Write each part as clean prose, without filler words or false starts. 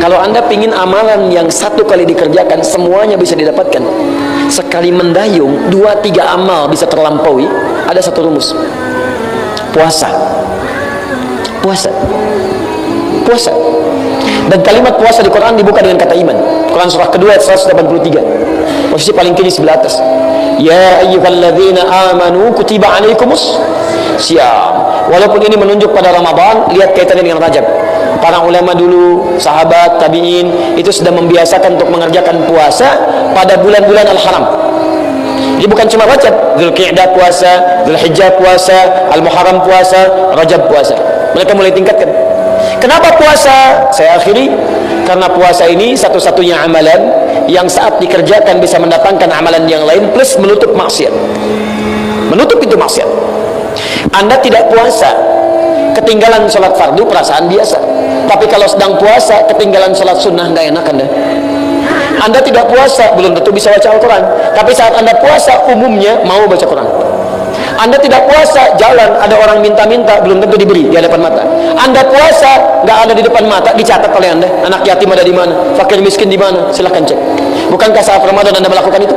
Kalau Anda pingin amalan yang satu kali dikerjakan semuanya bisa didapatkan, sekali mendayung 2-3 amal bisa terlampaui, ada satu rumus. Puasa. Puasa. Puasa. Dan kalimat puasa di Quran dibuka dengan kata iman. Quran surah kedua ayat 183. Posisi paling kiri sebelah atas. Ya ayyuhalladzina amanu kutiba alaikumus syiyam. Walaupun ini menunjuk pada Ramadan, lihat kaitannya dengan Rajab. Para ulama dulu, sahabat, tabi'in itu sudah membiasakan untuk mengerjakan puasa pada bulan-bulan al-haram. Jadi bukan cuma Rajab, Dzulqa'dah puasa, Dzulhijjah puasa, Al-Muharram puasa, Rajab puasa. Mereka mulai tingkatkan. Kenapa puasa? Saya akhiri, karena puasa ini satu-satunya amalan yang saat dikerjakan bisa mendatangkan amalan yang lain plus menutup maksiat. Menutup pintu maksiat. Anda tidak puasa, ketinggalan sholat fardu, perasaan biasa. Tapi kalau sedang puasa, ketinggalan sholat sunnah, nggak enak Anda. Anda tidak puasa, belum tentu bisa baca Al-Quran. Tapi saat Anda puasa, umumnya mau baca Quran. Anda tidak puasa, jalan, ada orang minta-minta, belum tentu diberi di hadapan mata. Anda puasa, nggak ada di depan mata, dicatat oleh Anda. Anak yatim ada di mana, fakir miskin di mana, silahkan cek. Bukankah saat Ramadan Anda melakukan itu?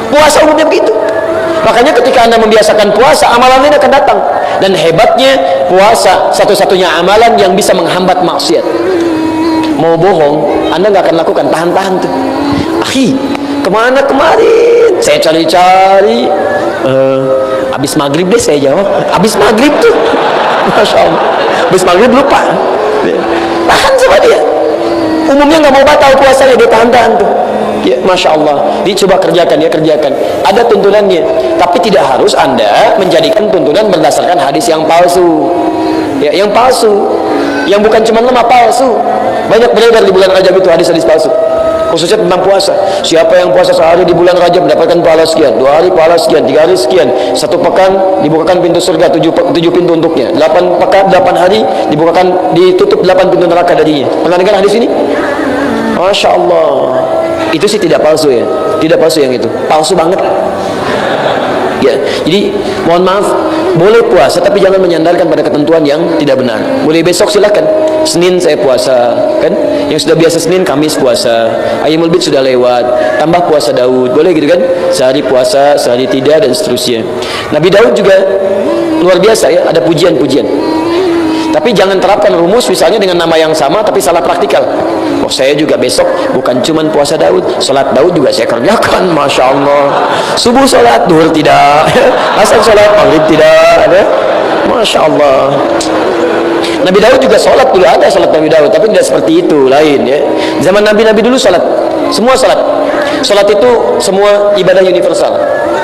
Puasa umumnya begitu. Makanya ketika Anda membiasakan puasa, amalan ini akan datang. Dan hebatnya, puasa satu-satunya amalan yang bisa menghambat maksiat. Mau bohong, Anda nggak akan lakukan, tahan-tahan tuh. Akhi, kemana kemarin? Saya cari-cari. Habis maghrib deh saya jawab. Habis maghrib tuh, Masya Allah. Habis maghrib lupa. Tahan sama dia. Umumnya nggak mau batal puasanya, dia tahan-tahan tuh. Ya, Masya Allah. Dicoba kerjakan, ya kerjakan. Ada tuntunannya, tapi tidak harus Anda menjadikan tuntunan berdasarkan hadis yang palsu. Ya, yang palsu, yang bukan cuma lemah, palsu. Banyak beredar di bulan Rajab itu hadis-hadis palsu. Khususnya tentang puasa. Siapa yang puasa sehari di bulan Rajab mendapatkan pahala sekian, 2 hari pahala sekian, 3 hari sekian, 1 pekan dibukakan pintu surga 7 pintu untuknya, 8 pekan 8 hari dibukakan, ditutup 8 pintu neraka darinya. Pernah dengar hadis ini? Masya Allah. Itu sih tidak palsu ya, tidak palsu yang itu, palsu banget. Ya, jadi mohon maaf, boleh puasa tapi jangan menyandarkan pada ketentuan yang tidak benar. Boleh besok silakan. Senin saya puasa, kan? Yang sudah biasa Senin, Kamis puasa. Ayyamul Bid sudah lewat, tambah puasa Daud, boleh gitu kan? Sehari puasa, sehari tidak, dan seterusnya. Nabi Daud juga luar biasa ya, ada pujian-pujian. Tapi jangan terapkan rumus misalnya dengan nama yang sama tapi salah praktikal. Oh, saya juga besok bukan cuman puasa Daud, salat Daud juga saya kerjakan, Masya Allah. Subuh salat, duhur tidak, asar salat, maghrib tidak, ada. Masya Allah. Nabi Daud juga salat dulu, ada salat Nabi Daud, tapi tidak seperti itu, lain ya. Zaman Nabi dulu salat, semua salat. Salat itu semua ibadah universal.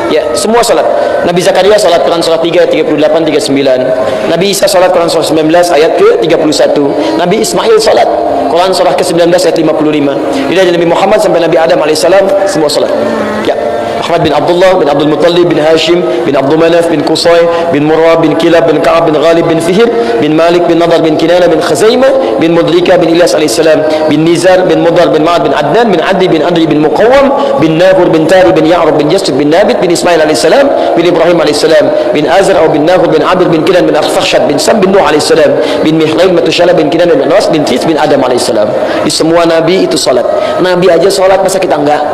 Ya, semua salat. Nabi Zakaria salat Quran surah 3 ayat 38 39. Nabi Isa salat Quran surah 19 ayat ke-31. Nabi Ismail salat Quran surah ke-19 ayat 55. Dari Nabi Muhammad sampai Nabi Adam alaihissalam semua salat. Ya. Ahmad bin Abdullah bin Abdul Muttalib bin Hashim bin Abdul Manaf bin Qusay bin Murrah bin Kilab bin Ka'ab bin Ghalib bin Fihr bin Malik bin Nadar bin Kinana bin Khuzaimah bin Mudrika bin Ilyas alaihissalam bin Nizar bin Mudar bin Ma'ad bin Adnan bin Adi bin Adri bin Muqawwam bin Nahur bin Tari bin Ya'rub bin Jasud bin Nabit bin Ismail alaihissalam bin Ibrahim alaihissalam bin Azar atau bin Nahur bin Abir bin Kinan bin Akhfashad bin Sam bin Nuh alaihissalam bin Mihlail Matushala bin Kinan bin Ras bin Tis bin Adam alaihissalam. Di semua Nabi itu salat. Nabi aja salat, masa kita enggak?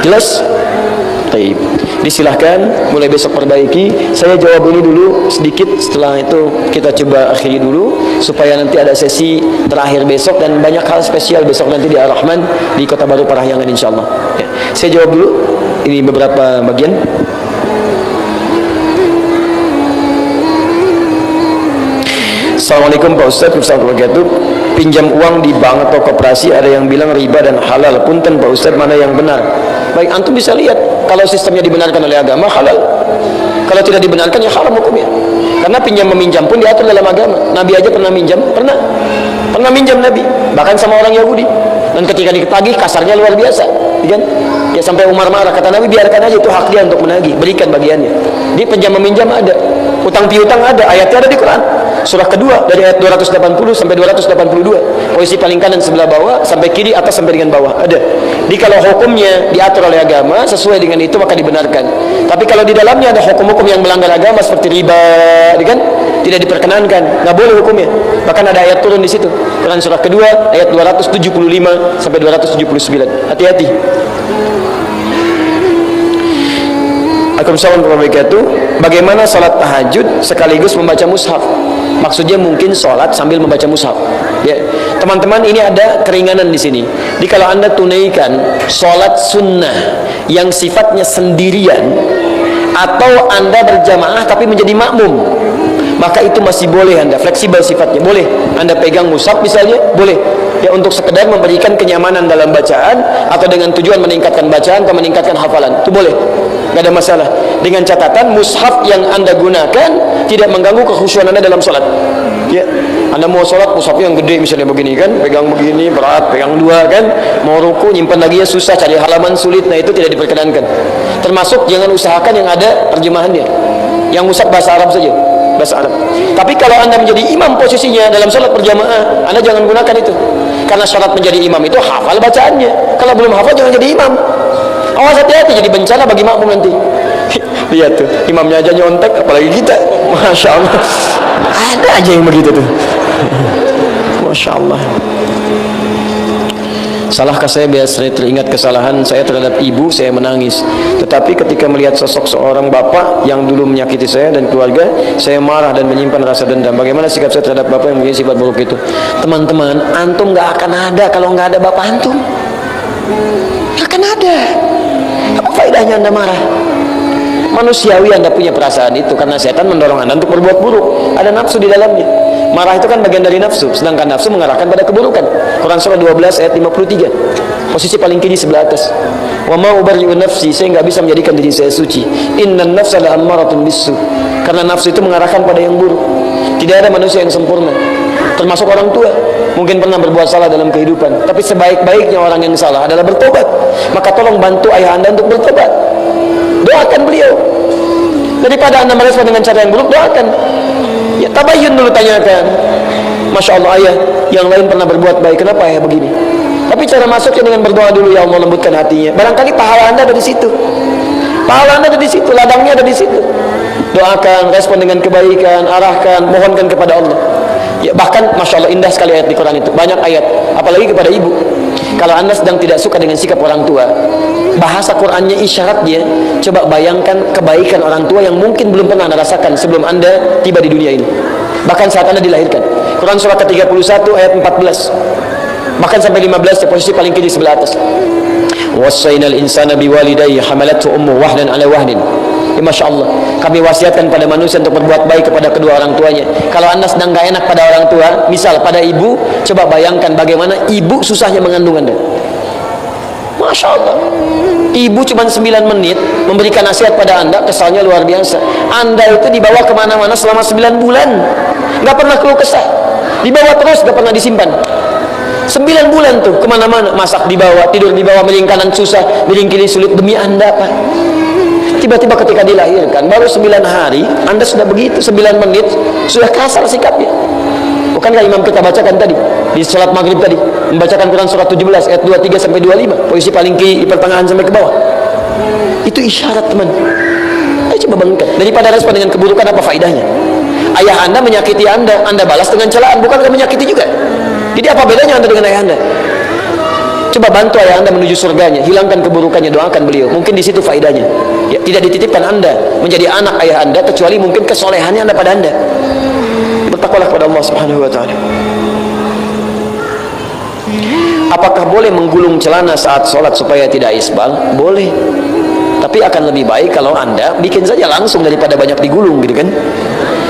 Jelas? Baik, disilahkan mulai besok perbaiki. Saya jawab ini dulu sedikit, setelah itu kita coba akhiri dulu supaya nanti ada sesi terakhir besok dan banyak hal spesial besok nanti di Ar-Rahman di Kota Baru Parahyangan insyaallah. Ya, saya jawab dulu ini beberapa bagian. Assalamualaikum Pak Ustaz, wabarakatuh. Pinjam uang di bank atau koperasi ada yang bilang riba dan halal. Punten Pak Ustaz, mana yang benar? Baik, antum bisa lihat kalau sistemnya dibenarkan oleh agama halal. Kalau tidak dibenarkan ya haram hukumnya. Karena pinjam meminjam pun diatur dalam agama. Nabi aja pernah minjam, pernah minjam Nabi, bahkan sama orang Yahudi. Dan ketika ditagih kasarnya luar biasa, kan? Ya sampai Umar marah, kata Nabi biarkan aja, itu hak dia untuk menagih, berikan bagiannya. Di pinjam meminjam ada, utang piutang ada, ayatnya ada di Quran. Surah kedua dari ayat 280 sampai 282. Posisi paling kanan sebelah bawah sampai kiri atas sampai dengan bawah ada. Jadi kalau hukumnya diatur oleh agama sesuai dengan itu maka dibenarkan. Tapi kalau di dalamnya ada hukum-hukum yang melanggar agama seperti riba, kan? tidak diperkenankan, nggak boleh hukumnya. Bahkan ada ayat turun di situ, Quran surah kedua ayat 275 sampai 279. Hati-hati. Assalamualaikum warahmatullahi wabarakatuh. Bagaimana salat tahajud sekaligus membaca mushaf? Maksudnya mungkin salat sambil membaca mushaf. Ya, teman-teman, ini ada keringanan di sini. Jadi kalau Anda tunaikan salat sunnah yang sifatnya sendirian, atau Anda berjamaah tapi menjadi makmum, maka itu masih boleh, Anda fleksibel sifatnya, boleh Anda pegang mushaf misalnya, boleh ya, untuk sekedar memberikan kenyamanan dalam bacaan atau dengan tujuan meningkatkan bacaan atau meningkatkan hafalan, itu boleh, nggak ada masalah, dengan catatan mushaf yang Anda gunakan tidak mengganggu kekhusyuan Anda dalam sholat. Ya, Anda mau sholat mushafnya yang gede misalnya begini kan, pegang begini berat, pegang dua kan, mau ruku nyimpan lagi ya susah, cari halaman sulit, nah itu tidak diperkenankan. Termasuk jangan usahakan yang ada terjemahannya, yang mushaf bahasa Arab saja, bahasa Arab. Tapi kalau Anda menjadi imam posisinya dalam sholat berjamaah, Anda jangan gunakan itu, karena syarat menjadi imam itu hafal bacaannya. Kalau belum hafal jangan jadi imam. Awas, hati-hati, jadi bencana bagi makmum nanti. Lihat tuh, imamnya aja nyontek, apalagi kita. Masya Allah, ada aja yang begitu tuh. Masya Allah. Salahkah saya biar saya teringat kesalahan saya terhadap ibu, saya menangis. Tetapi ketika melihat sosok seorang bapak yang dulu menyakiti saya dan keluarga, saya marah dan menyimpan rasa dendam. Bagaimana sikap saya terhadap bapak yang mempunyai sifat buruk itu? Teman-teman, antum gak akan ada kalau gak ada bapak antum. Gak akan ada. Apa faedahnya Anda marah? Manusiawi Anda punya perasaan itu karena setan mendorong Anda untuk berbuat buruk. Ada nafsu di dalamnya. Marah itu kan bagian dari nafsu, sedangkan nafsu mengarahkan pada keburukan. Quran surah 12 ayat 53. Posisi paling kiri sebelah atas. Wa ma ubarri'u nafsi, saya enggak bisa menjadikan diri saya suci. Innan nafsa la'ammaratun bisu. Karena nafsu itu mengarahkan pada yang buruk. Tidak ada manusia yang sempurna, termasuk orang tua. Mungkin pernah berbuat salah dalam kehidupan, tapi sebaik-baiknya orang yang salah adalah bertobat. Maka tolong bantu ayah Anda untuk bertobat. Doakan beliau. Daripada Anda merespon dengan cara yang buruk, doakan. Ya, tabayyun dulu, tanyakan. Masya Allah, ayah yang lain pernah berbuat baik, kenapa ayah begini? Tapi cara masuknya dengan berdoa dulu, ya Allah lembutkan hatinya. Barangkali pahala Anda ada di situ. Pahala Anda ada di situ, ladangnya ada di situ. Doakan, respon dengan kebaikan, arahkan, mohonkan kepada Allah. Ya, bahkan Masya Allah indah sekali ayat di Quran itu, banyak ayat, apalagi kepada ibu. Kalau Anda sedang tidak suka dengan sikap orang tua, bahasa Qurannya isyaratnya, coba bayangkan kebaikan orang tua yang mungkin belum pernah Anda rasakan sebelum Anda tiba di dunia ini, bahkan saat Anda dilahirkan. Quran surah ke-31 ayat 14, bahkan sampai 15, posisi paling kiri sebelah atas. Wassaynal insana biwalidayhi hamalathu ummuhu wahnan ala wahnin. Ya, Masya Allah, kami wasiatkan pada manusia untuk berbuat baik kepada kedua orang tuanya. Kalau Anda sedang gak enak pada orang tua, misal pada ibu, coba bayangkan bagaimana ibu susahnya mengandung Anda. Masya Allah, ibu cuma 9 menit memberikan nasihat pada Anda, kesalnya luar biasa. Anda itu dibawa kemana-mana selama 9 bulan, gak pernah keluh kesah, dibawa terus, gak pernah disimpan. 9 bulan tuh kemana-mana, masak dibawa, tidur dibawa, miring kanan susah, miring kiri sulit, demi Anda Pak. Tiba-tiba ketika dilahirkan, baru 9 hari, Anda sudah begitu, 9 menit, sudah kasar sikapnya. Bukankah imam kita bacakan tadi, di sholat maghrib tadi, membacakan Quran surah 17, ayat 23 sampai 25, posisi paling kiri, pertengahan sampai ke bawah. Itu isyarat, teman. Ayo coba bangunkan. Daripada respon dengan keburukan, apa faedahnya? Ayah Anda menyakiti Anda, Anda balas dengan celaan, bukankah menyakiti juga? Jadi apa bedanya Anda dengan ayah Anda? Coba bantu ayah Anda menuju surganya, hilangkan keburukannya, doakan beliau. Mungkin di situ faedahnya. Ya, tidak dititipkan Anda menjadi anak ayah Anda kecuali mungkin kesolehannya Anda pada Anda. Bertakwalah kepada Allah Subhanahu wa taala. Apakah boleh menggulung celana saat sholat supaya tidak isbal? Boleh. Tapi akan lebih baik kalau Anda bikin saja langsung daripada banyak digulung, gitu kan?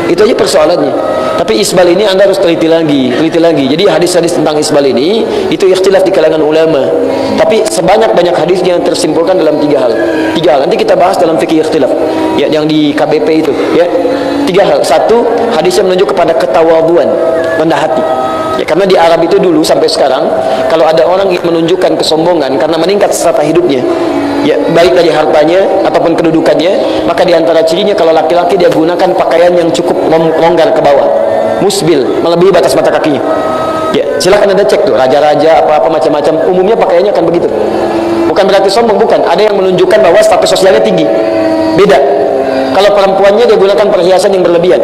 Itu aja persoalannya. Tapi isbal ini Anda harus teliti lagi. Jadi hadis-hadis tentang isbal ini itu ikhtilaf di kalangan ulama. Tapi sebanyak-banyak hadis yang tersimpulkan dalam 3 hal. 3 hal. Nanti kita bahas dalam fikih ikhtilaf. Ya, yang di KBP itu, ya. 3 hal. 1, hadis yang menunjuk kepada ketawaduan, rendah hati. Ya, karena di Arab itu dulu sampai sekarang, kalau ada orang yang menunjukkan kesombongan karena meningkat strata hidupnya, ya, baik dari hartanya ataupun kedudukannya, maka diantara cirinya kalau laki-laki dia gunakan pakaian yang cukup longgar ke bawah, musbil, melebihi batas mata kakinya. Ya, silakan Anda cek tuh, raja-raja apa-apa macam-macam, umumnya pakaiannya akan begitu. Bukan berarti sombong, bukan. Ada yang menunjukkan bahwa status sosialnya tinggi. Beda. Kalau perempuannya dia gunakan perhiasan yang berlebihan.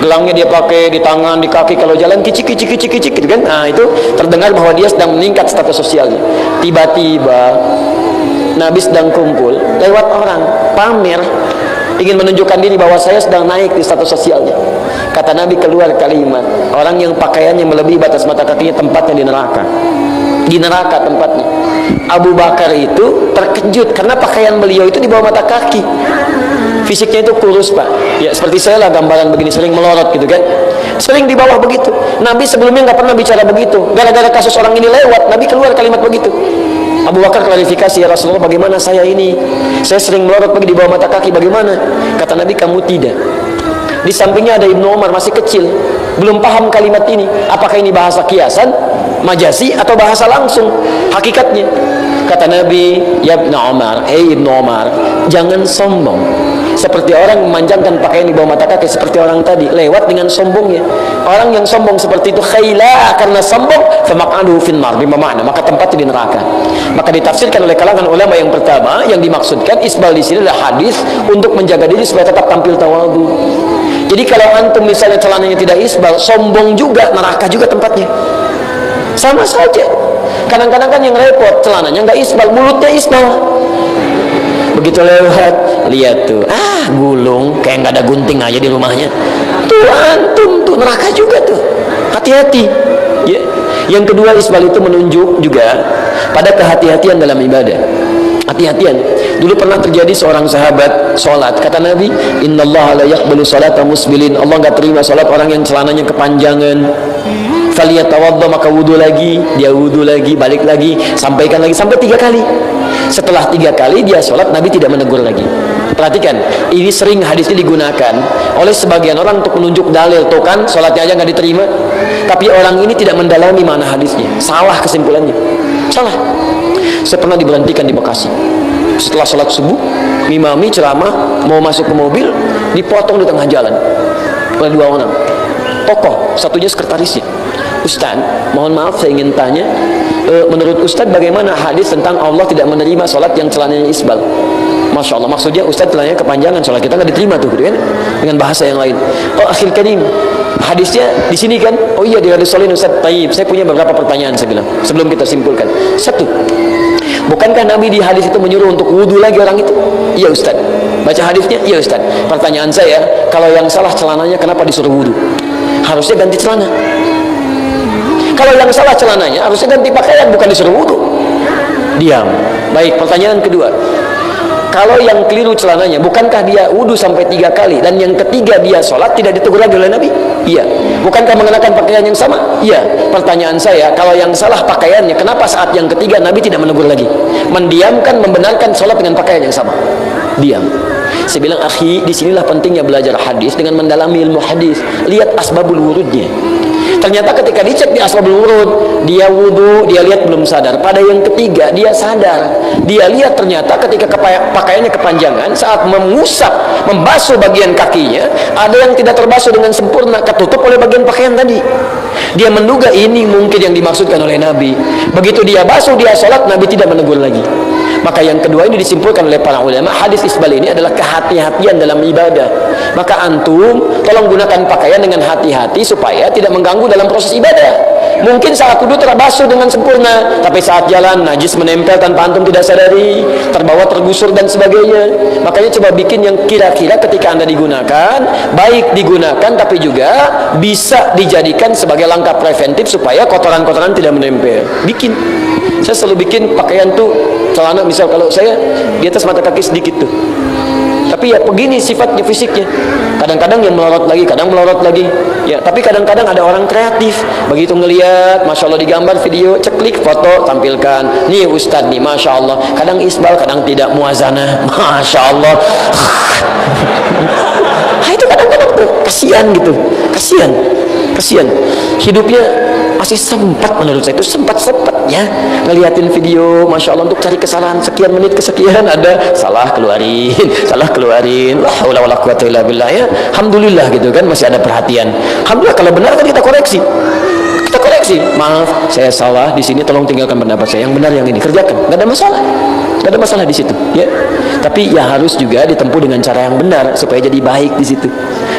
gelangnya dia pakai di tangan, di kaki, kalau jalan kicik gitu kan. Nah, itu terdengar bahwa dia sedang meningkat status sosialnya. Tiba-tiba Nabi sedang kumpul, lewat orang pamer, ingin menunjukkan diri bahwa saya sedang naik di status sosialnya. Kata Nabi keluar kalimat, orang yang pakaiannya melebihi batas mata kakinya tempatnya di neraka. Di neraka tempatnya. Abu Bakar itu terkejut karena pakaian beliau itu di bawah mata kaki. Fisiknya itu kurus, Pak. Ya seperti saya lah, gambaran begini, sering melorot gitu kan. Sering di bawah begitu. Nabi sebelumnya nggak pernah bicara begitu. Gara-gara kasus orang ini lewat, Nabi keluar kalimat begitu. Abu Bakar klarifikasi, ya Rasulullah, bagaimana saya ini? Saya sering melorot pergi di bawah mata kaki, bagaimana? Kata Nabi, kamu tidak. Di sampingnya ada Ibnu Umar, masih kecil, belum paham kalimat ini. Apakah ini bahasa kiasan, majasi, atau bahasa langsung hakikatnya? Kata Nabi, ya Ibnu Umar, hei Ibnu Umar, jangan sombong seperti orang memanjangkan pakaian di bawah mata kaki, seperti orang tadi lewat dengan sombongnya. Orang yang sombong seperti itu khaila, karena sombong, famaq'aduhu finnar, bermakna maka tempatnya di neraka. Maka ditafsirkan oleh kalangan ulama yang pertama, yang dimaksudkan isbal di sini adalah hadis untuk menjaga diri supaya tetap tampil tawadhu. Jadi kalau antum misalnya celananya tidak isbal, sombong juga, neraka juga tempatnya. Sama saja. Kadang-kadang kan yang repot, celananya nggak isbal, mulutnya isbal. Begitu lewat, lihat tuh, gulung, kayak nggak ada gunting aja di rumahnya. Tuh antum tuh neraka juga tuh. Hati-hati. Ya. Yang kedua, isbal itu menunjuk juga pada kehati-hatian dalam ibadah. Hati-hatian. Dulu pernah terjadi seorang sahabat sholat, kata Nabi, innallaha la yaqbalu sholata musbilin. Allah nggak terima sholat orang yang celananya kepanjangan. Faliyatawadda, maka wudu lagi, dia wudu lagi, balik lagi, sampaikan lagi, sampai 3 kali. Setelah 3 kali dia sholat, Nabi tidak menegur lagi. Perhatikan, ini sering hadisnya digunakan oleh sebagian orang untuk menunjuk dalil. Tuh kan, sholatnya aja nggak diterima. Tapi orang ini tidak mendalami mana hadisnya. Salah kesimpulannya. Salah. Saya pernah diberhentikan di Bekasi. Setelah sholat subuh, imami ceramah, mau masuk ke mobil, dipotong di tengah jalan oleh 2 orang. Tokoh, satunya sekretarisnya. Ustaz, mohon maaf saya ingin tanya, menurut Ustaz bagaimana hadis tentang Allah tidak menerima sholat yang celananya isbal? Masya Allah, maksudnya Ustaz celananya kepanjangan, sholat kita nggak diterima tuh, gitu kan? Dengan bahasa yang lain. Oh akhil karim, hadisnya di sini kan? Oh iya, di hadis solin Ustaz. Taib, saya punya beberapa pertanyaan, saya bilang sebelum kita simpulkan. Satu, bukankah Nabi di hadis itu menyuruh untuk wudu lagi orang itu? Iya Ustaz. Baca hadisnya? Iya Ustaz. Pertanyaan saya, kalau yang salah celananya kenapa disuruh wudu? Harusnya ganti celana. Kalau yang salah celananya harusnya ganti pakaian, bukan disuruh wudu. Diam. Baik, pertanyaan kedua, kalau yang keliru celananya, bukankah dia wudu sampai 3 kali dan yang ketiga dia sholat tidak ditegur lagi oleh Nabi? Iya. Bukankah mengenakan pakaian yang sama? Iya. Pertanyaan saya, kalau yang salah pakaiannya, kenapa saat yang ketiga Nabi tidak menegur lagi? Mendiamkan, membenarkan sholat dengan pakaian yang sama. Diam. Saya bilang, akhi, disinilah pentingnya belajar hadis dengan mendalami ilmu hadis. Lihat asbabul wurudnya. Ternyata ketika dicek di asbabul wurud, dia wudu, dia lihat belum sadar. Pada yang ketiga dia sadar. Dia lihat ternyata ketika pakaiannya kepanjangan, saat mengusap, membasuh bagian kakinya, ada yang tidak terbasuh dengan sempurna, ketutup oleh bagian pakaian tadi. Dia menduga ini mungkin yang dimaksudkan oleh Nabi. Begitu dia basuh, dia sholat, Nabi tidak menegur lagi. Maka yang kedua ini disimpulkan oleh para ulama, hadis isbal ini adalah kehati-hatian dalam ibadah. Maka antum tolong gunakan pakaian dengan hati-hati supaya tidak mengganggu dalam proses ibadah. Mungkin saat wudu terbasuh dengan sempurna, tapi saat jalan najis menempel tanpa antum tidak sadari, terbawa, tergusur dan sebagainya. Makanya coba bikin yang kira-kira ketika Anda digunakan, baik digunakan tapi juga bisa dijadikan sebagai langkah preventif supaya kotoran-kotoran tidak menempel. Bikin. Saya selalu bikin pakaian tuh, celana misal kalau saya di atas mata kaki sedikit tuh. Tapi ya begini sifatnya, fisiknya. Kadang-kadang yang melorot lagi, kadang melorot lagi. Ya, tapi kadang-kadang ada orang kreatif. Begitu ngelihat, masya Allah digambar video, ceklik foto, tampilkan. Nih Ustadz nih, masya Allah. Kadang isbal, kadang tidak, muazanah, masya Allah. Nah, itu kadang-kadang tuh kasihan gitu, kasihan. Hidupnya masih sempat, menurut saya itu sempat-sempatnya ngeliatin video, masya Allah, untuk cari kesalahan sekian menit kesekian ada salah keluarin, la haula wala quwata illa billah. Ya alhamdulillah gitu kan, masih ada perhatian. Alhamdulillah, kalau benar kan kita koreksi, maaf saya salah di sini, tolong tinggalkan pendapat saya, yang benar yang ini kerjakan, nggak ada masalah di situ ya. Tapi ya harus juga ditempuh dengan cara yang benar supaya jadi baik di situ.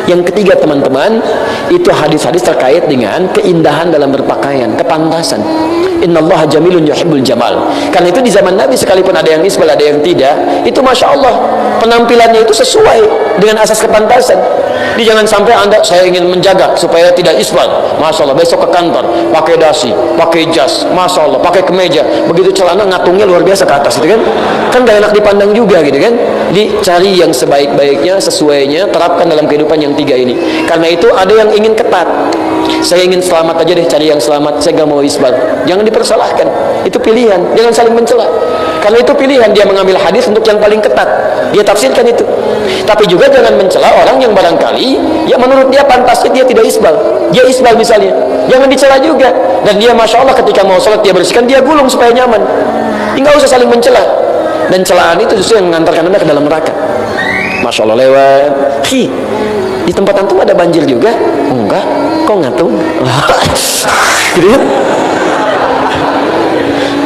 Yang ketiga teman-teman, itu hadis-hadis terkait dengan keindahan dalam berpakaian, kepantasan. Innallaha jamilun yuhibbul jamal. Karena itu di zaman Nabi sekalipun ada yang isbal, ada yang tidak, itu Masya Allah penampilannya itu sesuai dengan asas kepantasan. Jadi jangan sampai Anda, saya ingin menjaga supaya tidak isbal, Masya Allah besok ke kantor pakai dasi, pakai jas, Masya Allah pakai kemeja, begitu celana ngatungnya luar biasa ke atas, gitu kan gak enak dipandang juga, gitu kan. Dicari yang sebaik-baiknya, sesuainya, terapkan dalam kehidupan yang tiga ini. Karena itu ada yang ingin ketat, saya ingin selamat aja deh, cari yang selamat, saya gak mau isbal. Jangan dipersalahkan, itu pilihan, jangan saling mencela. Karena itu pilihan, dia mengambil hadis untuk yang paling ketat, dia tafsirkan itu. Tapi juga jangan mencela orang yang barangkali ya menurut dia pantasnya dia tidak isbal, dia isbal misalnya, jangan dicela juga. Dan dia Masya Allah ketika mau sholat dia bersihkan, dia gulung supaya nyaman. Nggak usah saling mencela. Dan celaan itu justru yang mengantarkan Anda ke dalam neraka. Masya Allah lewat, di tempat antum ada banjir juga? Enggak, kok ngatung? Gitu ya?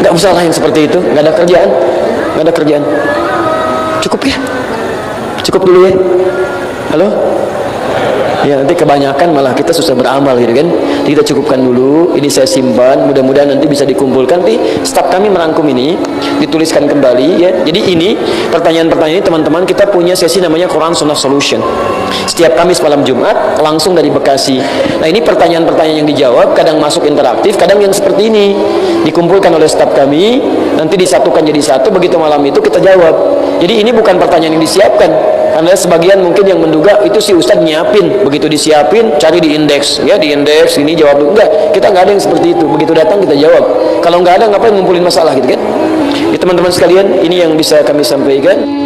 Nggak usah lah yang seperti itu, nggak ada kerjaan, nggak ada kerjaan. Cukup ya, cukup dulu ya. Halo? Ya nanti kebanyakan malah kita susah beramal, gitu kan. Jadi kita cukupkan dulu. Ini saya simpan, mudah-mudahan nanti bisa dikumpulkan. Nanti staf kami merangkum ini, dituliskan kembali ya. Jadi ini pertanyaan-pertanyaan ini teman-teman, kita punya sesi namanya Quran Sunnah Solution setiap Kamis malam Jumat langsung dari Bekasi. Nah ini pertanyaan-pertanyaan yang dijawab, kadang masuk interaktif, kadang yang seperti ini dikumpulkan oleh staf kami, nanti disatukan jadi satu, begitu malam itu kita jawab. Jadi ini bukan pertanyaan yang disiapkan, karena sebagian mungkin yang menduga itu si Ustadz nyiapin, begitu disiapin cari di indeks ya, di indeks ini jawab dulu. Enggak, kita nggak ada yang seperti itu, begitu datang kita jawab. Kalau nggak ada ngapain ngumpulin masalah, gitu kan. Ya teman-teman sekalian, ini yang bisa kami sampaikan.